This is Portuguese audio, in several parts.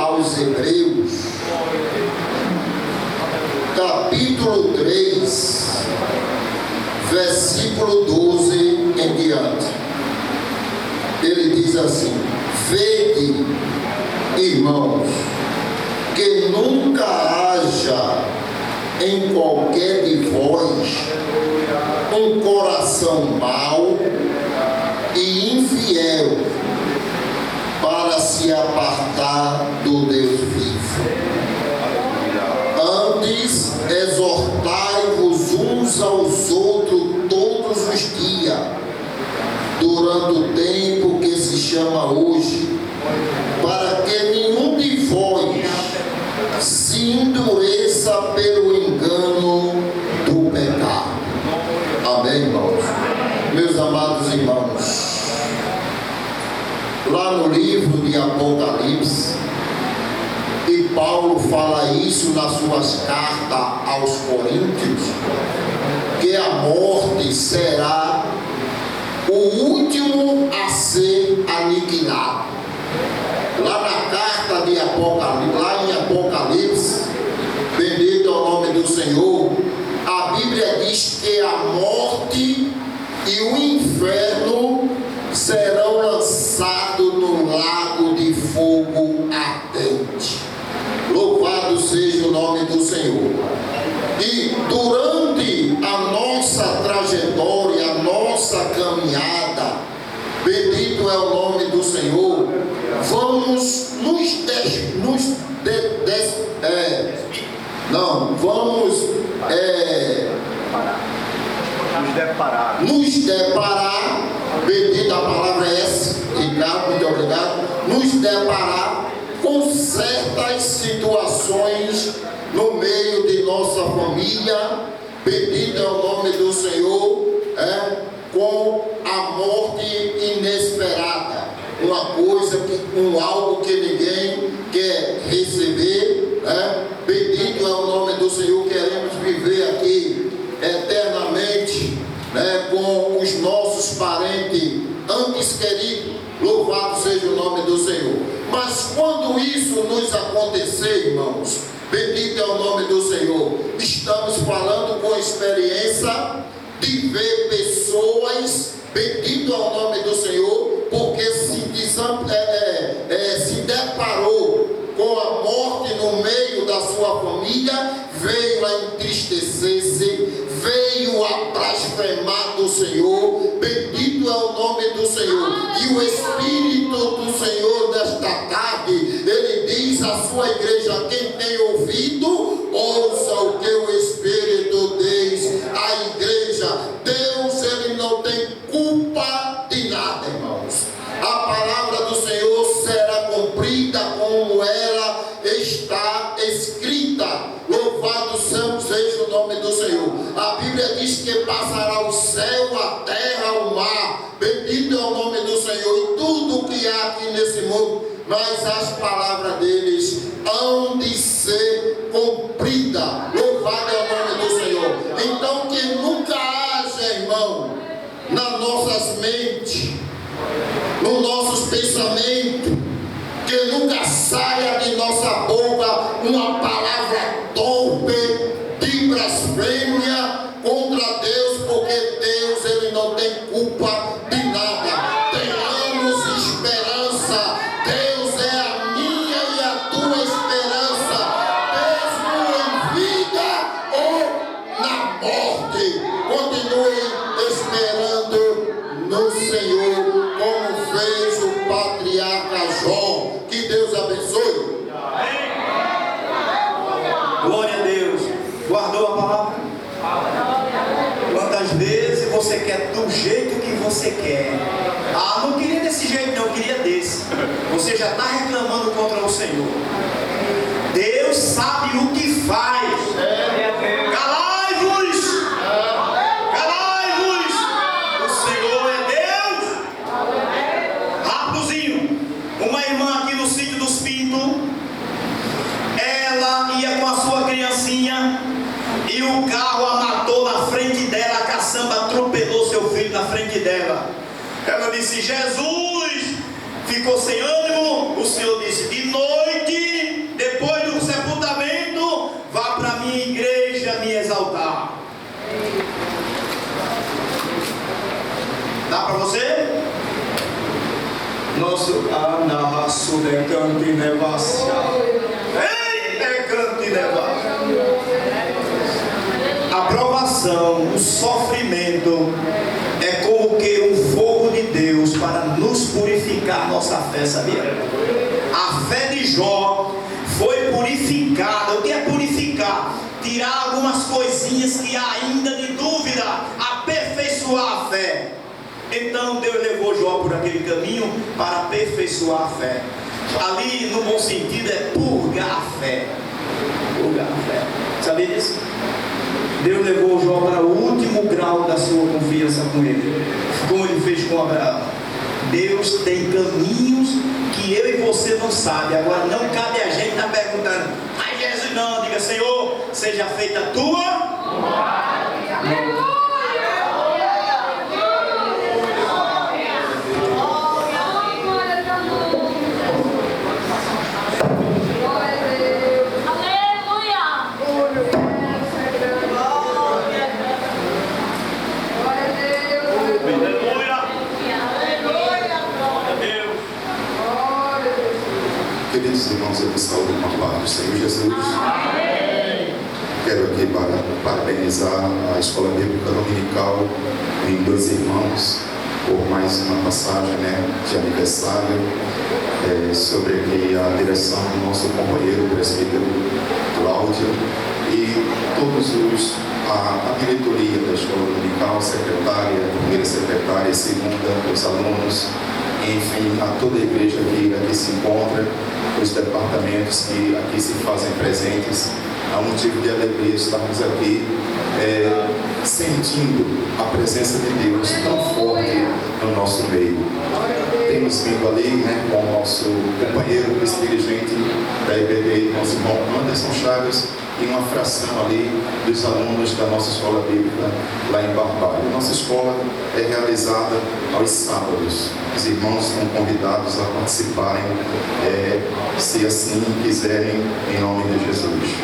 aos Hebreus, capítulo 3, versículo 12 em diante. Ele diz assim: vede, irmãos, que nunca haja em qualquer de vós um coração mau e infiel para se apartar do Deus vivo. Antes, exortai-vos uns aos outros todos os dias, durante o tempo que se chama hoje, para que nenhum de vós se endureça pelo engano do pecado. Amém, irmãos? Meus amados irmãos, lá no livro de Apocalipse, e Paulo fala isso nas suas cartas aos Coríntios, que a morte será o último a ser aniquilado. Lá na carta de Apocalipse, lá em Apocalipse, bendito é o nome do Senhor, a Bíblia diz que a morte e o inferno serão lançados no lago de fogo ardente. Louvado seja o nome do Senhor. E durante a nossa trajetória, a nossa caminhada, bendito é o nome do Senhor, vamos nos deparar, bendita a palavra é essa, Ricardo, muito obrigado, nos deparar com certas situações no meio de nossa família, bendito é o nome do Senhor, com a morte inesperada, uma coisa, algo que ninguém quer receber, bendito é o nome do Senhor. Queremos viver aqui eternamente, com os nossos parentes antes queridos, louvado seja o nome do Senhor. Mas quando isso nos acontecer, irmãos, bendito é o nome do Senhor, estamos falando com experiência de ver pessoas, bendito é o nome do Senhor, porque se deparou com a morte no meio da sua família, veio a entristecer-se, veio a blasfemar do Senhor, bendito é o nome do Senhor. E o Espírito do Senhor desta tarde, ele diz à sua igreja: quem tem ouvido, ouça o que o Espírito diz à igreja. Deus, ele não tem culpa de nada, irmãos. A palavra do Senhor será cumprida como ela está escrita. Louvado seja o nome do Senhor. A Bíblia diz que passará o céu, a terra, o mar. Bendito é o nome do Senhor. E tudo que há aqui nesse mundo, mas as palavras deles hão de ser cumpridas. Louvado é o nome do Senhor. Então que nunca haja, irmão, nas nossas mentes, nos nossos pensamentos, que nunca saia de nossa boca uma palavra torpe de blasfêmia contra Deus, porque Deus, ele não tem culpa de nada. Tenhamos esperança. Deus é a minha e a tua esperança, mesmo em vida ou na morte. Continue esperando no Senhor, como fez o patriarca Jó. Que Deus abençoe. Glória a Deus. Guardou a palavra? Quantas vezes você quer do jeito que você quer? Ah, não queria desse jeito, não, queria desse. Você já está reclamando contra o Senhor. Deus sabe o que faz. Calai-vos! Calai-vos! O Senhor é Deus. Raposinho, uma irmã aqui no sítio dos Pintos, ela ia com a sua criancinha e o carro a matou na frente dela. A caçamba atropelou seu filho na frente dela. Ela disse: Jesus, ficou sem ânimo. O Senhor disse: de noite para você? Nosso anarraço decante nevassia. Ei, decante nevassia. A provação, o sofrimento é como que um fogo de Deus para nos purificar nossa fé, sabia? A fé de Jó foi purificada. O que é purificar? Tirar algumas coisinhas que há ainda de dúvida, aperfeiçoar a fé. Então Deus levou Jó por aquele caminho para aperfeiçoar a fé. Ali, no bom sentido, é purgar a fé. Purgar a fé. Sabia disso? Deus levou Jó para o último grau da sua confiança com ele, como ele fez com Abraão. Deus tem caminhos que eu e você não sabem. Agora não cabe a gente estar perguntando, mas Jesus não, diga: Senhor, seja feita a tua. Queridos irmãos, eu vos saúdo com a paz do Senhor Jesus. Amém. Quero aqui parabenizar a Escola Bíblica Dominical em dois irmãos por mais uma passagem de aniversário, sobre aqui a direção do nosso companheiro, o presbítero Cláudio, e todos a diretoria da Escola Dominical, secretária, primeira secretária, segunda, os alunos, enfim, a toda a igreja que aqui se encontra, os departamentos que aqui se fazem presentes. Há um motivo de alegria estarmos aqui sentindo a presença de Deus tão forte no nosso meio. Temos vindo ali com o nosso companheiro, vice-dirigente da IBD, nosso irmão Anderson Chaves, e uma fração ali dos alunos da nossa escola bíblica lá em Barbalho. Nossa escola é realizada aos sábados. Os irmãos estão convidados a participarem, se assim quiserem, em nome de Jesus.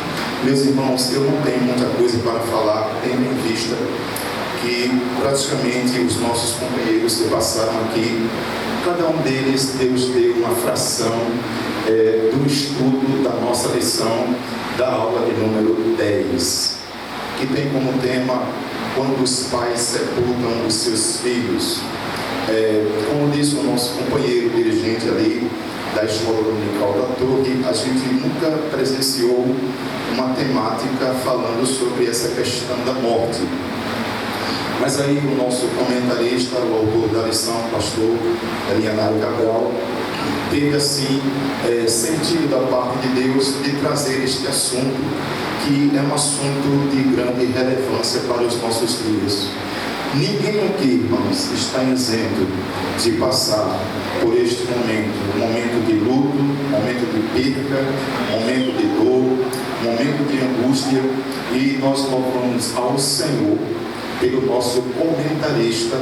Meus irmãos, eu não tenho muita coisa para falar, tendo em vista que praticamente os nossos companheiros que passaram aqui, cada um deles, Deus deu uma fração do estudo da nossa lição da aula de número 10, que tem como tema quando os pais sepultam os seus filhos. Como disse o nosso companheiro dirigente ali da Escola Dominical da Torre, a gente nunca presenciou uma temática falando sobre essa questão da morte. Mas aí o nosso comentarista, o autor da lição, o pastor Leonardo Cabral, teve assim sentido da parte de Deus de trazer este assunto, que é um assunto de grande relevância para os nossos dias. Ninguém aqui, irmãos, está isento de passar por este momento de luto, momento de perca, momento de dor, momento de angústia, e nós louvamos ao Senhor pelo nosso comentarista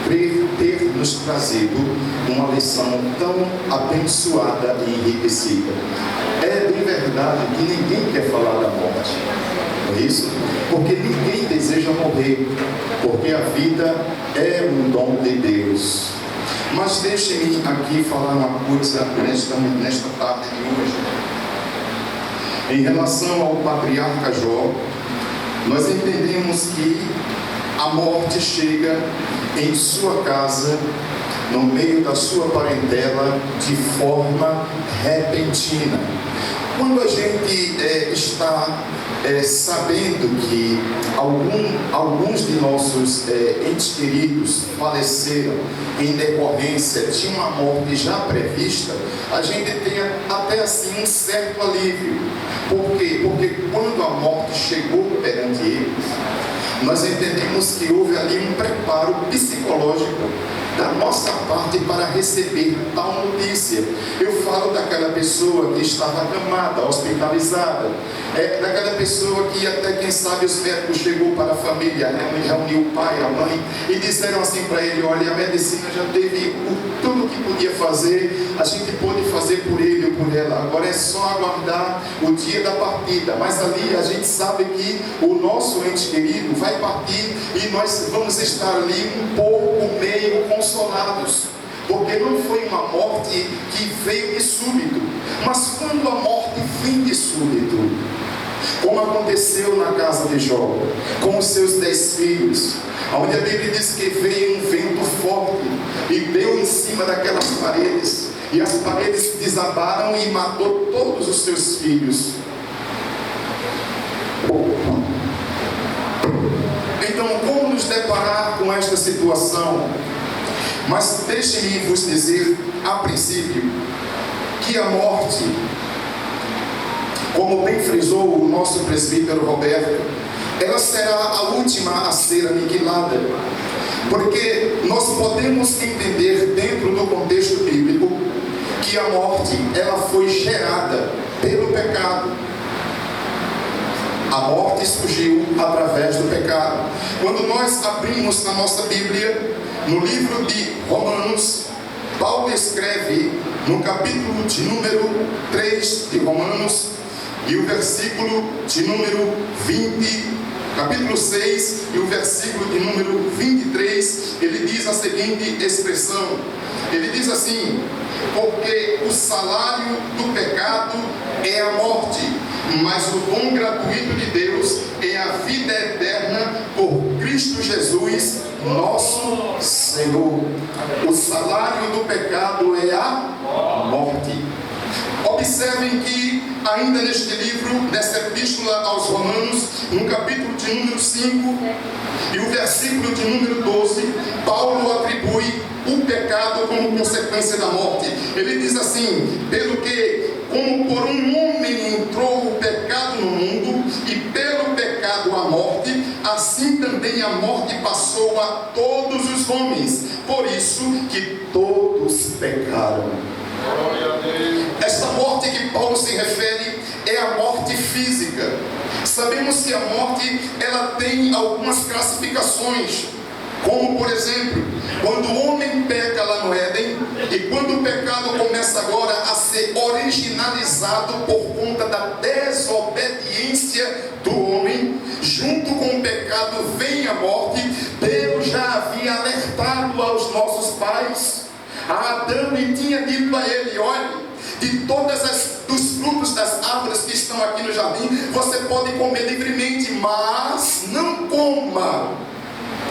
ter nos trazido uma lição tão abençoada e enriquecida. É bem verdade que ninguém quer falar da morte, não é isso? Porque ninguém deseja morrer, porque a vida é um dom de Deus. Mas deixe-me aqui falar uma coisa nesta tarde de hoje. Em relação ao patriarca Jó, nós entendemos que a morte chega em sua casa, no meio da sua parentela, de forma repentina. Quando a gente está sabendo que alguns de nossos entes queridos faleceram em decorrência de uma morte já prevista, a gente tem até assim um certo alívio. Por quê? Porque quando a morte chegou perante eles, nós entendemos que houve ali um preparo psicológico da nossa parte para receber tal notícia. Eu falo daquela pessoa que estava acamada, hospitalizada, daquela pessoa que até, quem sabe, os médicos chegou para a família, reuniu o pai, a mãe, e disseram assim para ele: olha, a medicina já teve tudo que podia fazer, a gente pôde fazer por ele ou por ela, agora é só aguardar o dia da partida. Mas ali a gente sabe que o nosso ente querido vai partir e nós vamos estar ali um pouco meio consolados, porque não foi uma morte que veio de súbito, mas quando a morte vem de súbito, como aconteceu na casa de Jó, com os seus 10 filhos, onde a Bíblia diz que veio um vento forte e deu em cima daquelas paredes, e as paredes desabaram e matou todos os seus filhos. Então, como nos deparar com esta situação? Mas deixe-me vos dizer, a princípio, que a morte, como bem frisou o nosso presbítero Roberto, ela será a última a ser aniquilada. Porque nós podemos entender dentro do contexto bíblico que a morte, ela foi gerada pelo pecado. A morte surgiu através do pecado. Quando nós abrimos na nossa Bíblia, no livro de Romanos, Paulo escreve no capítulo de número 3 de Romanos, e o versículo de número 20, capítulo 6, e o versículo de número 23, ele diz a seguinte expressão. Ele diz assim: porque o salário do pecado é a morte, mas o dom gratuito de Deus é a vida eterna por Cristo Jesus, nosso Senhor. O salário do pecado é a morte. Observem que ainda neste livro, nessa epístola aos Romanos, no capítulo de número 5 e o versículo de número 12, Paulo atribui o pecado como consequência da morte. Ele diz assim: pelo que, como por um homem entrou o pecado no mundo, e pelo pecado a morte, assim também a morte passou a todos os homens, por isso que todos pecaram. Esta morte que Paulo se refere é a morte física. Sabemos que a morte, ela tem algumas classificações, como por exemplo, quando o homem peca lá no Éden, e quando o pecado começa agora a ser originalizado por conta da desobediência do homem, junto com o pecado vem a morte. Deus já havia alertado aos nossos pais, a Adão, e tinha dito a ele: olhe, de dos frutos das árvores que estão aqui no jardim, você pode comer livremente, mas não coma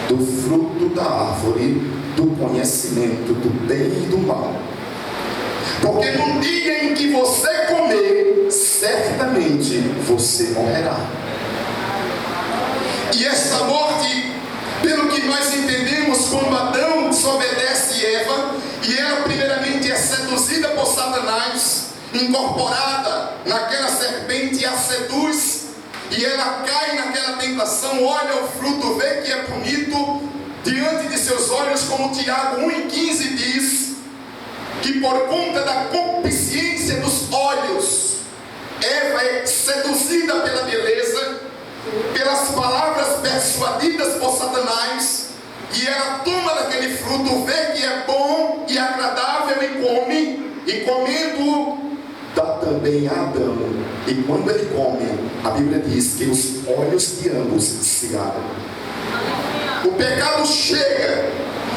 do fruto da árvore do conhecimento do bem e do mal, porque no dia em que você comer, certamente você morrerá. E essa morte, pelo que nós entendemos, quando Adão desobedece Eva, e ela primeiramente é seduzida por Satanás, incorporada naquela serpente, a seduz, e ela cai naquela tentação, olha o fruto, vê que é bonito diante de seus olhos, como Tiago 1,15 diz, que por conta da concupiscência dos olhos, Eva é seduzida pela beleza, pelas palavras persuadidas por Satanás, e ela toma daquele fruto, vê que é bom e agradável e come, e comendo dá também a Adão, e quando ele come, a Bíblia diz que os olhos de ambos se abrem. O pecado chega,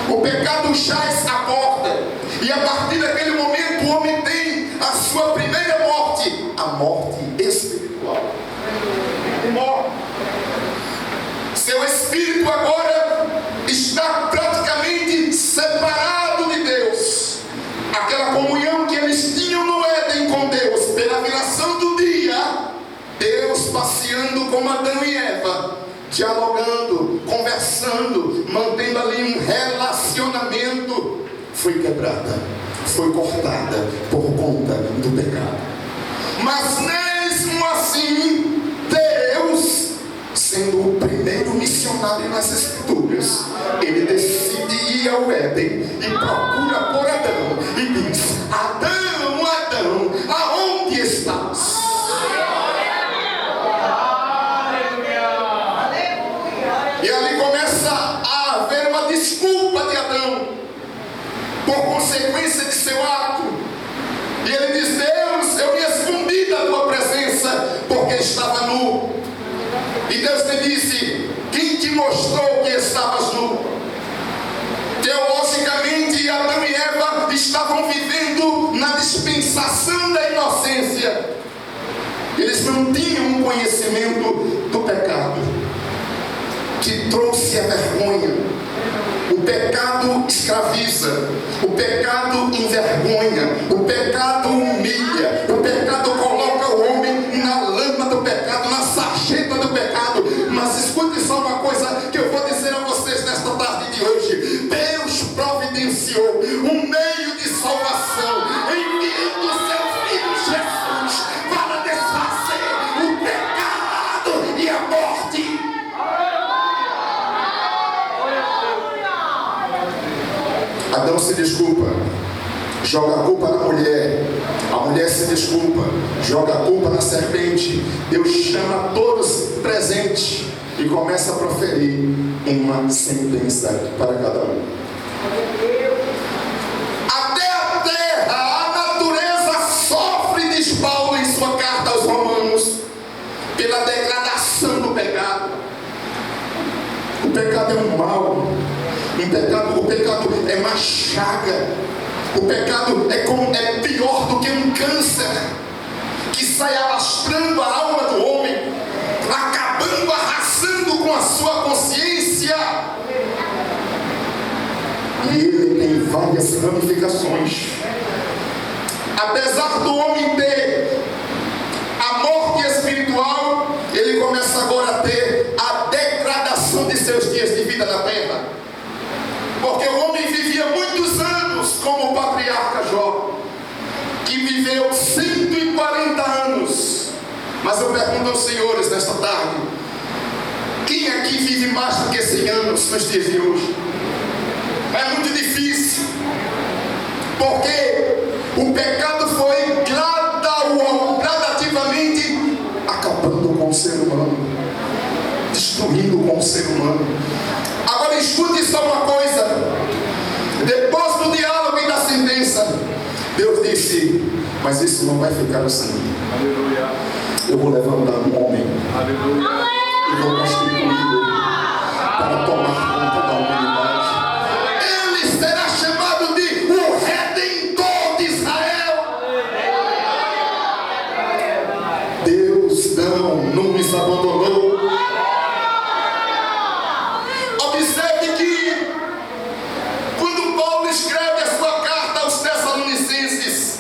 o pecado jaz a porta, e a partir daquele momento o homem tem a sua primeira morte, a morte espiritual. Morre. Seu espírito agora está praticamente separado de Deus. Aquela comunhão que eles tinham no Éden com Deus, pela viração do dia, Deus passeando com Adão e Eva, dialogando, conversando, mantendo ali um relacionamento, foi quebrada, foi cortada por conta do pecado. Mas mesmo assim, Deus, sendo o primeiro missionário nas Escrituras, ele decide ir ao Éden e procura por Adão e diz: Adão, Adão, aonde estás? E ali começa a haver uma desculpa de Adão por consequência de seu ato. E ele diz: Deus, eu me escondi da tua presença porque estava nu. E Deus lhe disse: quem te mostrou que estavas nu? Teologicamente, estavam vivendo na dispensação da inocência. Eles não tinham um conhecimento do pecado, que trouxe a vergonha. O pecado escraviza, o pecado envergonha, o pecado humilha, o pecado coloca o homem na lama do pecado, na sarjeta do pecado. Mas escute só uma coisa que eu vou dizer a vocês nesta tarde de hoje: Deus providenciou um meio de salvação, enviando o seu Filho Jesus para desfazer o pecado e a morte. Adão se desculpa, joga a culpa na mulher. A mulher se desculpa, joga a culpa na serpente. Deus chama todos presentes e começa a proferir uma sentença para cada um. Até a terra, a natureza sofre, diz Paulo em sua carta aos Romanos, pela degradação do pecado. O pecado é um mal. O pecado é uma chaga. O pecado é pior do que um câncer que sai alastrando a alma do homem, acabando, arrasando com a sua consciência. E ele tem várias ramificações. Apesar do homem ter a morte espiritual, ele começa agora a ter a degradação de seus dias de vida na terra. Porque o homem vivia muitos anos, como o patriarca Jó, que viveu 140 anos. Mas eu pergunto aos senhores nesta tarde: quem aqui vive mais do que 100 anos nos dias de hoje? É muito difícil, porque o pecado foi gradativamente acabando com o ser humano, destruindo com o ser humano. Agora escute só uma coisa: depois do diálogo e da sentença, Deus disse: mas isso não vai ficar assim. Eu vou levantar um homem e vou constituí-lo para tomar conta da humanidade. ele será chamado de o Redentor de Israel. Deus não nos abandonou. Observe que quando Paulo escreve a sua carta aos Tessalonicenses,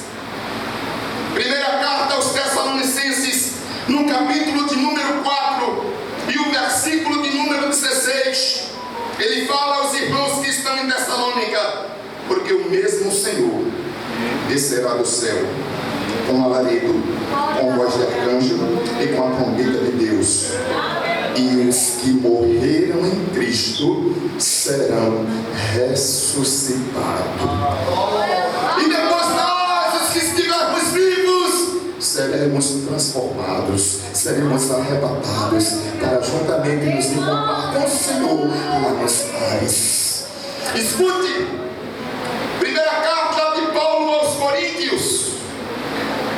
primeira carta aos Tessalonicenses, no capítulo de número 4 e o versículo de número 16, ele fala aos irmãos que estão em Tessalônica: Porque o mesmo Senhor descerá do céu com alarido, com voz de arcanjo e com a trombeta de Deus. E os que morreram em Cristo serão ressuscitados. E depois nós, os que estivermos vivos, seremos transformados, seremos arrebatados para juntamente nos encontrar com o Senhor lá nos ares. escute, primeira carta de Paulo aos Coríntios,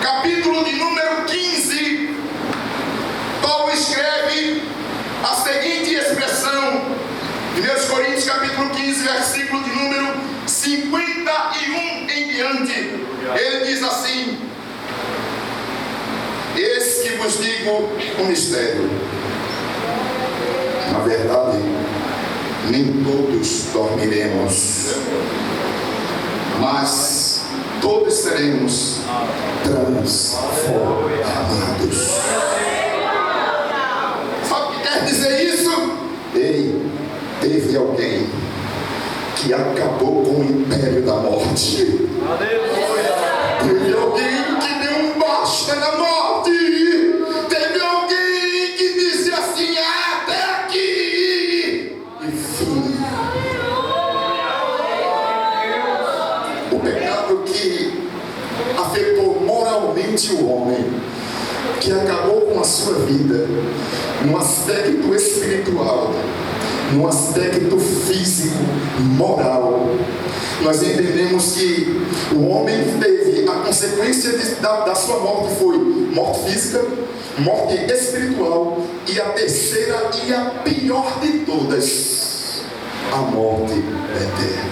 capítulo de número 15, Paulo escreve a seguinte expressão, 1 Coríntios capítulo 15, versículo de número 51 em diante. Ele diz assim: Eis que vos digo um mistério. Na verdade, nem todos dormiremos, mas todos seremos transformados. sabe o que quer dizer isso? Ei, teve alguém que acabou com o império da morte. Teve alguém que deu um basta na morte. Teve alguém que disse assim: até aqui. E fim. O pecado que afetou moralmente o homem, que acabou com a sua vida, no aspecto espiritual, no aspecto físico, moral. Nós entendemos que o homem teve a consequência da sua morte foi morte física, morte espiritual e a terceira e a pior de todas, a morte eterna.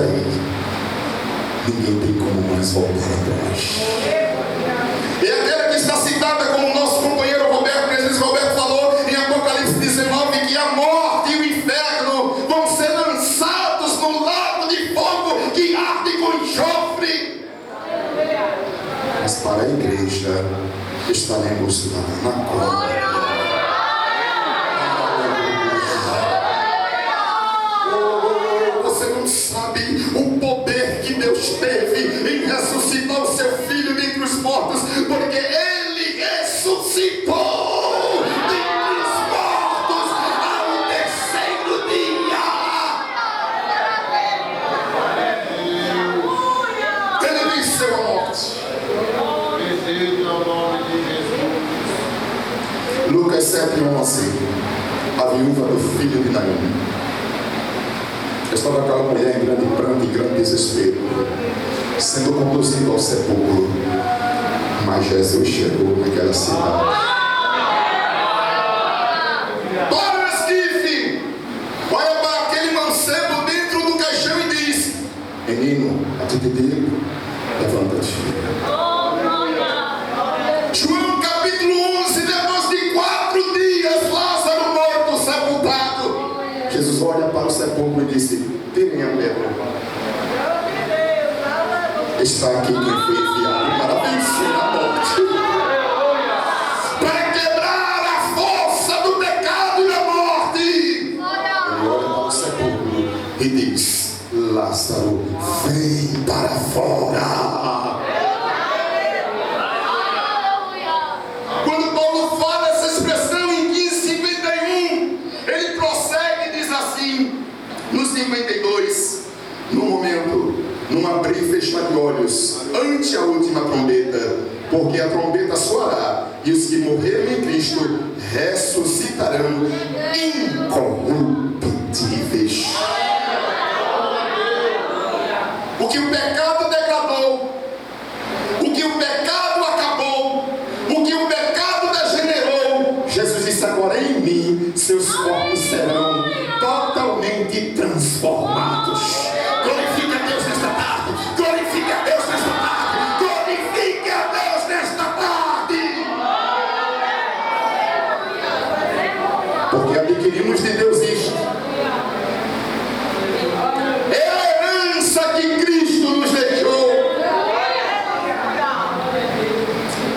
aí, ninguém tem como mais voltar atrás. E aquela que está citada como nosso companheiro Roberto, presidente Roberto falou em Apocalipse 19, que a morte e o inferno vão ser lançados no lago de fogo que arde com enxofre. Mas para a igreja estaremos lá na glória. Você não sabe o poder que Deus teve em ressuscitar o seu filho dentre os mortos, porque ele ressuscitou dentre os mortos ao terceiro dia. Ele venceu a morte. Lucas 7:11. A viúva do filho de Naim estava aquela mulher em grande pranto e grande desespero, sendo conduzida ao sepulcro. Mas Jesus chegou naquela cidade. Para o esquife, olha para aquele mancebo dentro do caixão e diz: menino, a ti te digo, levanta-te. João capítulo 11, depois de 4 dias, Lázaro morto, sepultado. Jesus olha para o sepulcro e disse: tirem a pedra. Está aqui quem foi enviado para vencer a morte, para quebrar a força do pecado e da morte. Ele olha para o sepulcro e diz: Lázaro, vem para fora. Quando Paulo fala essa expressão em 15:51, ele prossegue e diz assim, no 52, no momento, num abrir e fechar de olhos, ante a última trombeta, porque a trombeta soará, e os que morreram em Cristo ressuscitarão incorruptíveis. O que o pecado degradou, o que o pecado acabou, o que o pecado degenerou, Jesus disse: agora em mim seus corpos serão totalmente transformados. Glorifique a Deus nesta tarde, glorifique a Deus nesta tarde, glorifique a Deus nesta tarde, porque adquirimos de Deus isto. É a herança que Cristo nos deixou.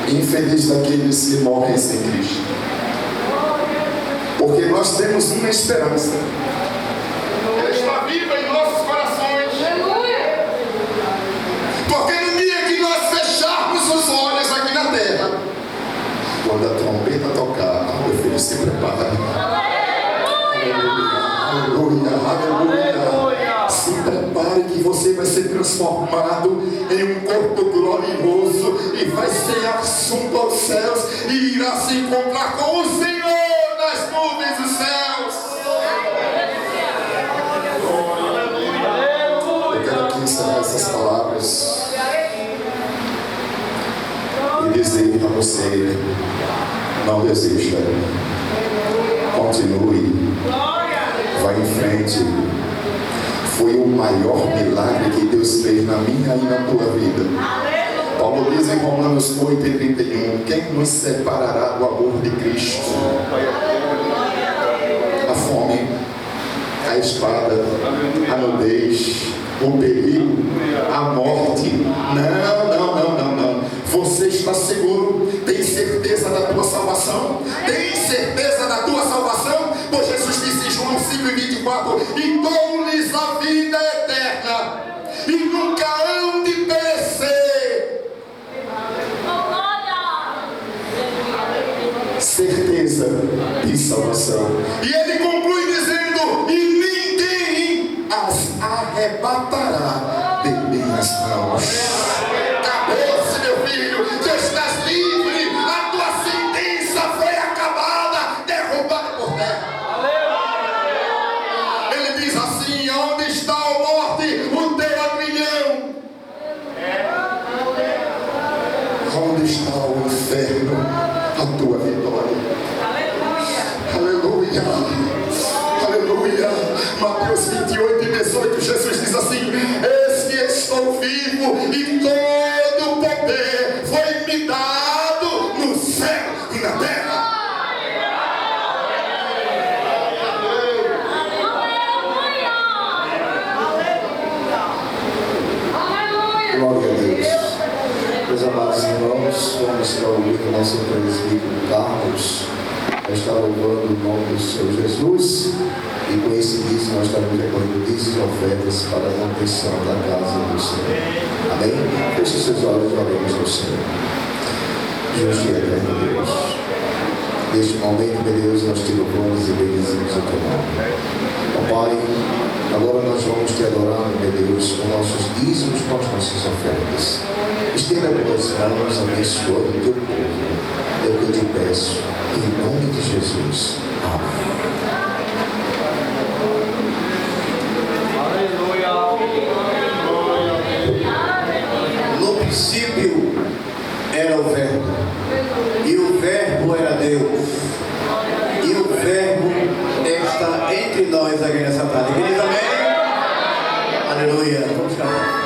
Infeliz daqueles que morrem sem Cristo, porque nós temos uma esperança. Ela está viva em nossos corações. Porque no dia que nós fecharmos os olhos aqui na terra, quando a trombeta tocar, meu filho, se prepare. Aleluia, aleluia. Se prepare que você vai ser transformado em um corpo glorioso e vai ser assunto aos céus e irá se encontrar com o Senhor nas nuvens dos céus. Eu quero aqui encerrar essas palavras e dizer para você: não desista, continue, vai em frente. Foi o maior milagre que Deus fez na minha e na tua vida. Paulo diz em Romanos 8:31: quem nos separará do amor de Cristo? A fome, a espada, a nudez, o perigo, a morte. Não. Você está seguro? Tem certeza da tua salvação? Tem certeza da tua salvação? Pois Jesus disse em João 5:24: e dou-lhes a vida eterna, e nunca hão de perecer. Certeza de salvação. E ele conclui dizendo: e ninguém as arrebatará de minhas mãos. Acabou-se, meu filho, já estás livre, a tua sentença foi acabada, derrubada por terra. Ele diz assim: onde está a morte, o teu aguilhão? Onde está o inferno, a tua vitória? Aleluia, aleluia. Mateus 28:18, Jesus diz assim: ouvindo o nosso presbítero Carlos, nós está louvando o nome do Senhor Jesus, e com esse dízimo nós estamos recolhendo dízimos e ofertas para a manutenção da casa do Senhor. Amém? Feche seus olhos e oremos ao Senhor. Justo e eterno Deus, neste momento, meu Deus, nós te louvamos e bendizemos o teu nome. Ó Pai, agora nós vamos te adorar, meu Deus, com nossos dízimos, com as nossas ofertas. Estenda as tuas mãos abençoando o teu povo. É o que eu te peço, em nome de Jesus. Amém. No princípio era o Verbo, e o Verbo era Deus, e o Verbo está entre nós aqui nessa tarde. Queridos, amém? Aleluia. Vamos cantar.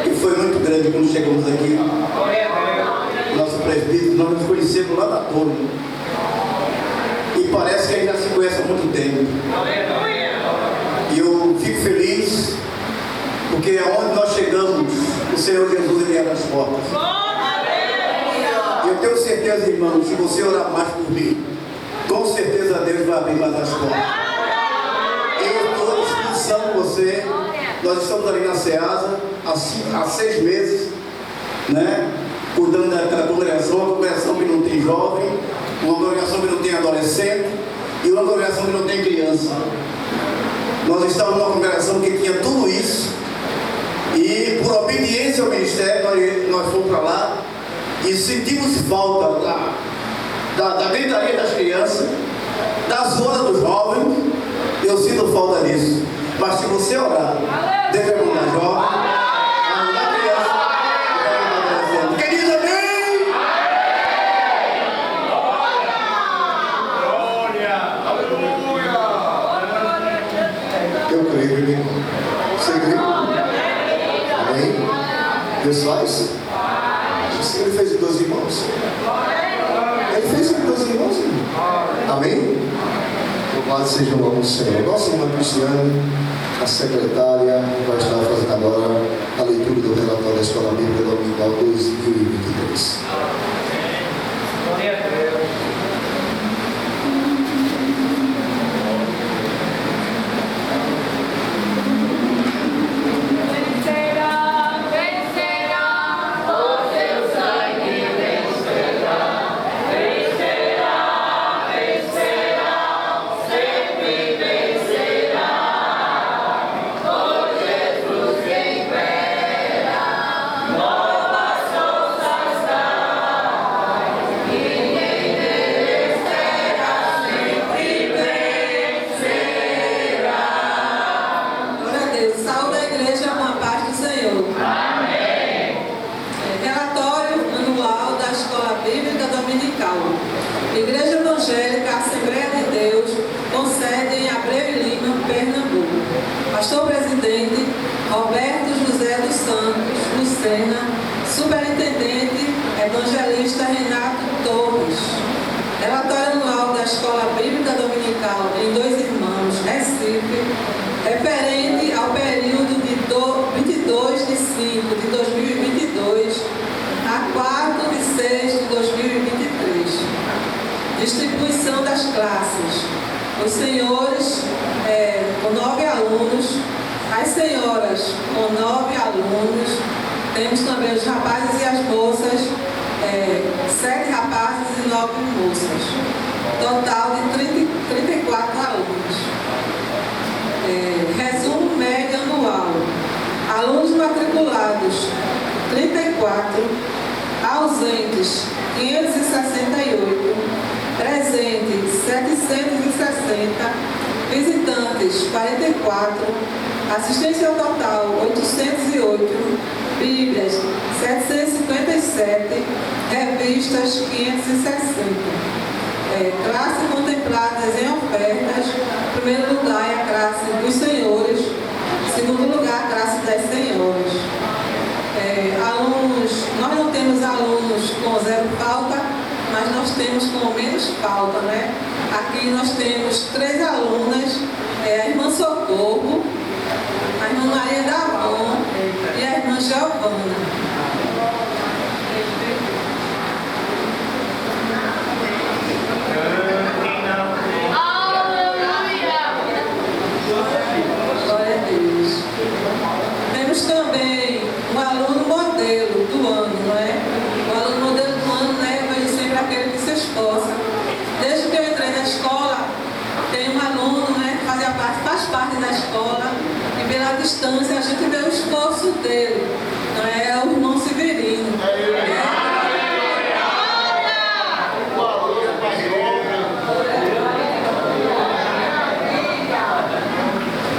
Que foi muito grande quando chegamos aqui. Nosso presbítero, nós nos conhecemos lá da Torre. E parece que a gente já se conhece há muito tempo. E eu fico feliz, porque aonde nós chegamos, o Senhor Jesus ele abre as portas. E eu tenho certeza, irmão, se você orar mais por mim, com certeza Deus vai abrir mais as portas. Eu estou à disposição de você. Nós estamos ali na Ceasa há 6 meses, né? Cuidando daquela congregação, uma congregação que não tem jovem, uma congregação que não tem adolescente e uma congregação que não tem criança. Nós estávamos numa congregação que tinha tudo isso. E por obediência ao ministério, nós fomos para lá e sentimos falta da gritaria das crianças, da zona dos jovens. Eu sinto falta disso. Mas se você orar, Deus vai mudar jovem, vai mudar criança, vai mudar adolescente. Quem diz amém? Eu creio, meu irmão. Você crê? Amém? Deus faz? Assim ele fez em 12 irmãos. Ele fez em 12 irmãos. Amém? Louvado seja o nome do Senhor. Nossa irmã Cristiane, a secretária, vai estar fazendo agora a leitura do relatório da Escola Bíblica Dominical 2023. Igreja Evangélica Assembleia de Deus, com sede em Abreu e Lima, Pernambuco. Pastor Presidente Roberto José dos Santos Lucena, Superintendente Evangelista Renato Torres. Relatório anual da Escola Bíblica Dominical em Dois Irmãos, Recife, referente ao período de 22 de 5 de 2022 a 4 de 6 de 2023. Distribuição das classes. Os senhores com 9 alunos, as senhoras com 9 alunos, temos também os rapazes e as moças, 7 rapazes e 9 moças. Total de 34 alunos. Resumo médio anual. Alunos matriculados, 34. Ausentes, 568. Presentes, 760. Visitantes, 44. Assistência total, 808. Bíblias, 757. Revistas, 560. Classe contempladas em ofertas. Em primeiro lugar é a classe dos senhores. Em segundo lugar, a classe das senhoras. Alunos, nós não temos alunos com 0 falta, mas nós temos com menos falta, né? Aqui nós temos 3 alunas, a irmã Socorro, a irmã Maria Davon e a irmã Giovana. Glória a Deus. Temos também um aluno modelo do ano, não é? O aluno modelo do ano, né? Eu vejo sempre aquele que se esforça. Desde que eu entrei na escola, tem um aluno, né, que faz parte da escola, e pela distância a gente vê o esforço dele, não é? É o irmão Severino.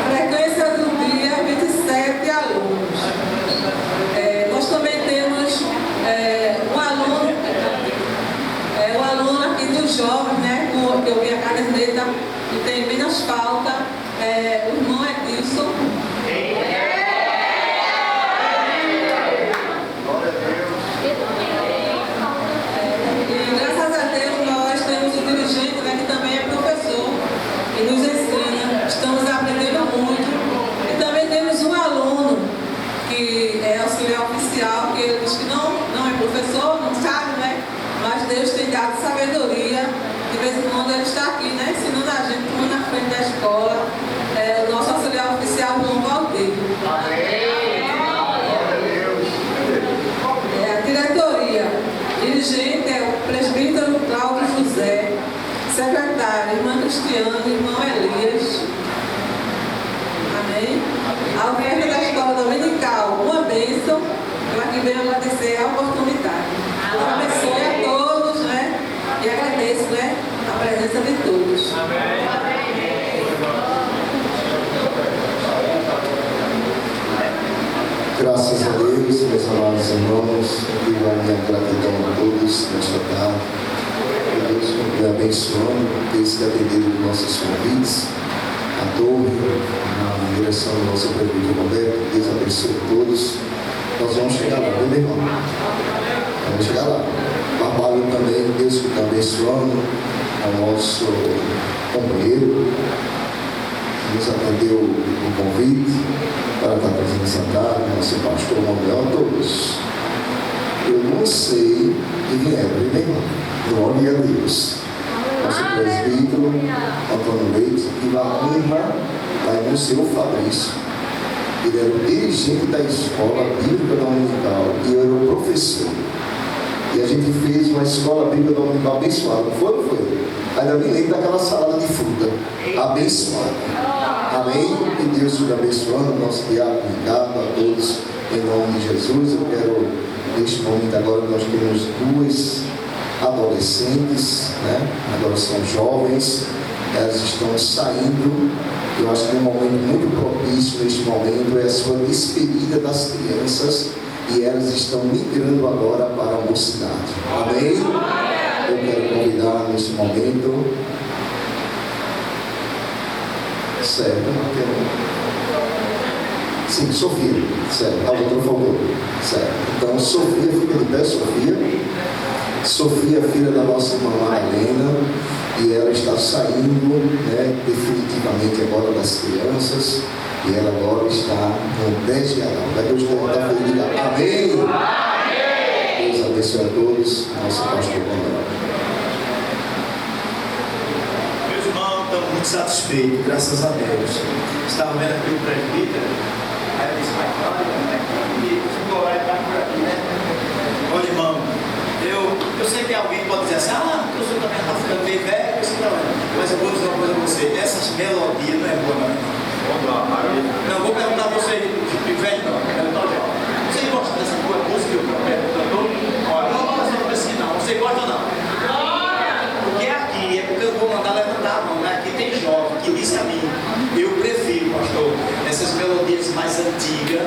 A frequência do dia é 27 alunos. Nós também temos um aluno aqui dos jovens, né, que eu vi a caderneta e tem menos falta, o irmão Edilson. E graças a Deus nós temos um dirigente, né, que também é professor e nos ensina, estamos aprendendo muito. E também temos um aluno que é auxiliar oficial, que ele diz que não é professor, não sabe, né? Mas Deus tem dado sabedoria. De vez em quando ele está aqui, né? Ensinando a gente como na frente da escola. O nosso auxiliar oficial, João Valdeiro. A diretoria. Dirigente é o presbítero Cláudio José. Secretária, irmã Cristiane, irmão Elias. A oferta da escola dominical, uma bênção, eu aqui venho agradecer a oportunidade. Deus abençoe a todos, né? E agradeço, né, a presença de todos. Graças a Deus, meus amados irmãos, viva a minha gratidão a todos nesta tarde. Que Deus continue abençoando, ter se atendido os nossos convites, a torre, na direção do nosso prefeito Roberto. Deus abençoe a todos. Nós vamos chegar lá, viu, meu irmão? Vamos chegar lá. Trabalho também, Deus que está abençoando ao nosso companheiro, que nos atendeu o convite para estar presente essa tarde, nosso pastor Manuel, a todos. Eu não sei quem vieram, viu, meu irmão? Glória a Deus. Nosso presbítero Antônio Leite e a irmã, a irmã seu Fabrício. Ele era o dirigente da escola bíblica dominical e eu era o professor. E a gente fez uma escola bíblica dominical abençoada, não foi? Não foi? Ainda me lembro daquela salada de fruta abençoada. Amém? E Deus te abençoando, nosso diácono Ricardo, a todos, em nome de Jesus. Eu quero, neste momento agora, nós temos duas adolescentes, né? Agora são jovens, elas estão saindo. Eu acho que um momento muito propício neste momento é a sua despedida das crianças e elas estão migrando agora para a mocidade. Amém? Eu quero convidar neste momento. Certo? Sim, Sofia. Certo. A outra falou. Certo. Então, Sofia, fica de pé, Sofia. Sofia, filha da nossa irmã Marilena, e ela está saindo, né, definitivamente agora das crianças, e ela agora está no 10 de Adão. Vai Deus levantar a diga amém. Amém. Deus abençoe a todos, nosso pastor Manuel. Meus irmãos, estamos muito satisfeitos, graças a Deus. Estava vendo aqui o presbítero, aí eu disse, mas olha, está por aqui, né? Olha, irmão, eu sei que alguém pode dizer assim, porque o senhor também está ficando bem velho, mas eu vou dizer uma coisa a você, essas melodias não é boa, não. Não, vou perguntar a você, velho, não, você gosta dessa boa música que eu cantor? Olha, não vou fazer para assim, não, você gosta ou não? Porque aqui, é porque eu vou mandar levantar a mão, né? Aqui tem jovem que disse a mim, eu prefiro, pastor, essas melodias mais antigas,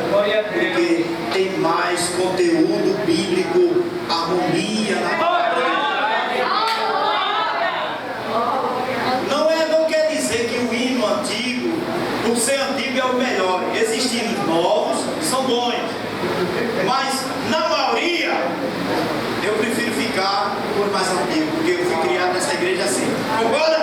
porque tem mais conteúdo bíblico, harmonia na palavra. Não quer dizer que o hino antigo, por ser antigo, é o melhor. Existem hinos novos que são bons, mas na maioria eu prefiro ficar por mais antigo, porque eu fui criado nessa igreja assim. Concorda?